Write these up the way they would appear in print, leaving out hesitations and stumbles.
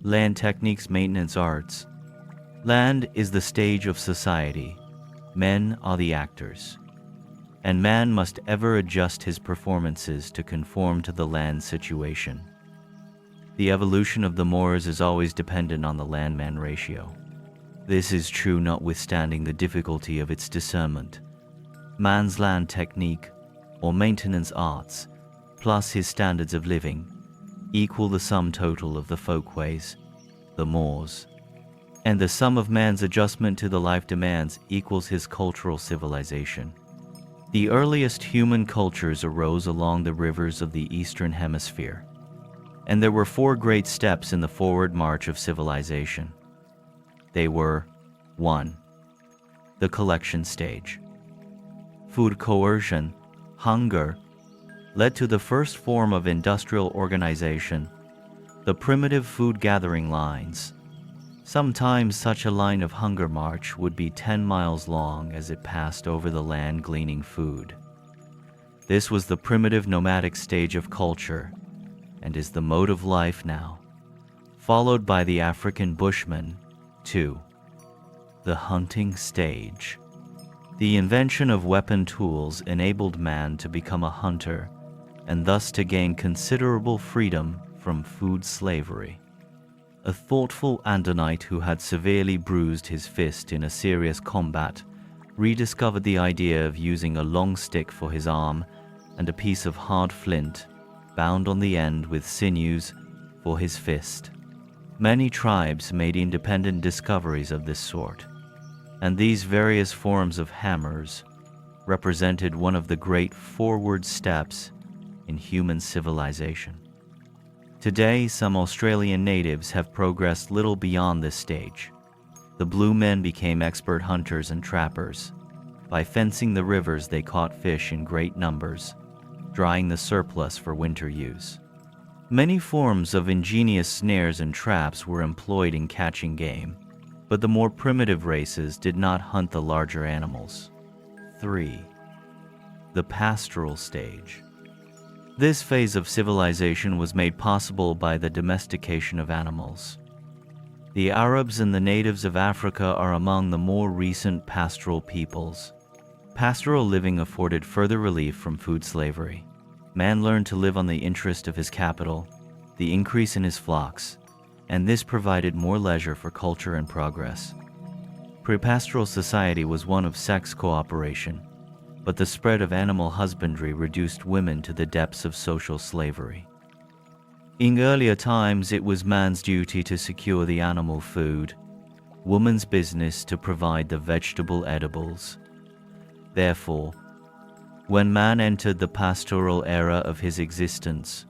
Land techniques, maintenance arts. Land is the stage of society. Men are the actors. And man must ever adjust his performances to conform to the land situation. The evolution of the Moors is always dependent on the land-man ratio. This is true notwithstanding the difficulty of its discernment. Man's land technique, or maintenance arts, plus his standards of living, equal the sum total of the folkways, the Moors. And the sum of man's adjustment to the life demands equals his cultural civilization. The earliest human cultures arose along the rivers of the Eastern Hemisphere. And there were 4 great steps in the forward march of civilization. They were: 1. The collection stage. Food coercion, hunger, led to the first form of industrial organization, the primitive food gathering lines. Sometimes such a line of hunger march would be 10 miles long as it passed over the land gleaning food. This was the primitive nomadic stage of culture, and is the mode of life now, followed by the African bushman. 2. The hunting stage. The invention of weapon tools enabled man to become a hunter, and thus to gain considerable freedom from food slavery. A thoughtful Andonite who had severely bruised his fist in a serious combat rediscovered the idea of using a long stick for his arm and a piece of hard flint, bound on the end with sinews, for his fist. Many tribes made independent discoveries of this sort, and these various forms of hammers represented one of the great forward steps in human civilization. Today, some Australian natives have progressed little beyond this stage. The blue men became expert hunters and trappers. By fencing the rivers, they caught fish in great numbers, drying the surplus for winter use. Many forms of ingenious snares and traps were employed in catching game, but the more primitive races did not hunt the larger animals. 3. The pastoral stage. This phase of civilization was made possible by the domestication of animals. The Arabs and the natives of Africa are among the more recent pastoral peoples. Pastoral living afforded further relief from food slavery. Man learned to live on the interest of his capital, the increase in his flocks, and this provided more leisure for culture and progress. Pre-pastoral society was one of sex cooperation, but the spread of animal husbandry reduced women to the depths of social slavery. In earlier times, it was man's duty to secure the animal food, woman's business to provide the vegetable edibles. Therefore, when man entered the pastoral era of his existence,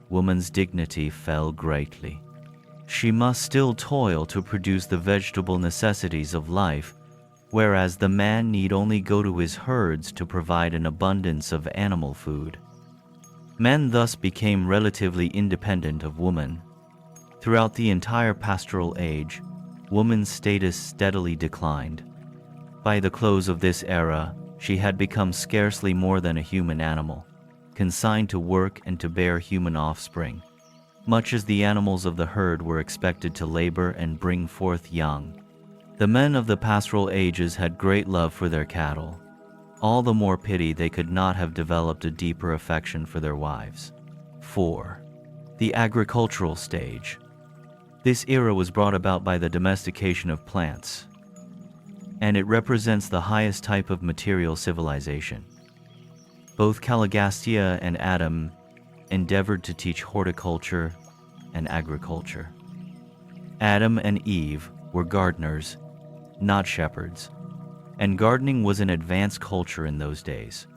woman's dignity fell greatly. She must still toil to produce the vegetable necessities of life, whereas the man need only go to his herds to provide an abundance of animal food. Men thus became relatively independent of woman. Throughout the entire pastoral age, woman's status steadily declined. By the close of this era, she had become scarcely more than a human animal, consigned to work and to bear human offspring, much as the animals of the herd were expected to labor and bring forth young. The men of the pastoral ages had great love for their cattle. All the more pity they could not have developed a deeper affection for their wives. 4. The agricultural stage. This era was brought about by the domestication of plants, and it represents the highest type of material civilization. Both Caligastia and Adam endeavored to teach horticulture and agriculture. Adam and Eve were gardeners, not shepherds, and gardening was an advanced culture in those days.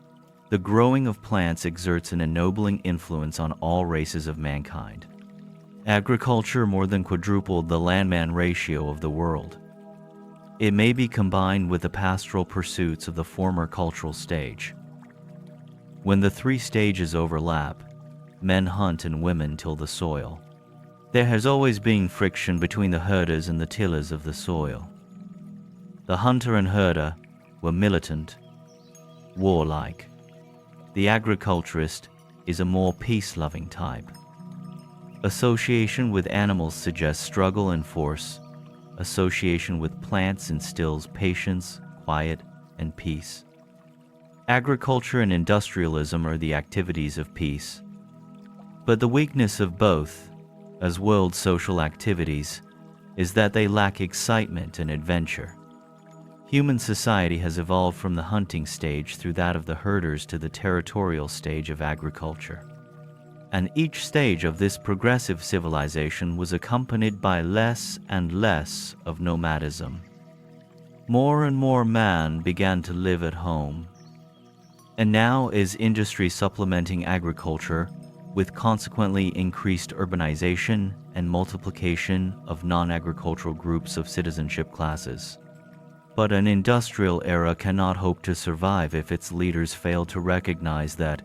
The growing of plants exerts an ennobling influence on all races of mankind. Agriculture more than quadrupled the land-man ratio of the world. It may be combined with the pastoral pursuits of the former cultural stage. When the 3 stages overlap, men hunt and women till the soil. There has always been friction between the herders and the tillers of the soil. The hunter and herder were militant, warlike. The agriculturist is a more peace-loving type. Association with animals suggests struggle and force. Association with plants instills patience, quiet, and peace. Agriculture and industrialism are the activities of peace. But the weakness of both, as world social activities, is that they lack excitement and adventure. Human society has evolved from the hunting stage through that of the herders to the territorial stage of agriculture. And each stage of this progressive civilization was accompanied by less and less of nomadism. More and more man began to live at home. And now is industry supplementing agriculture, with consequently increased urbanization and multiplication of non-agricultural groups of citizenship classes. But an industrial era cannot hope to survive if its leaders fail to recognize that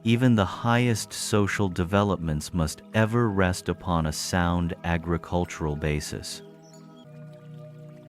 even the highest social developments must ever rest upon a sound agricultural basis.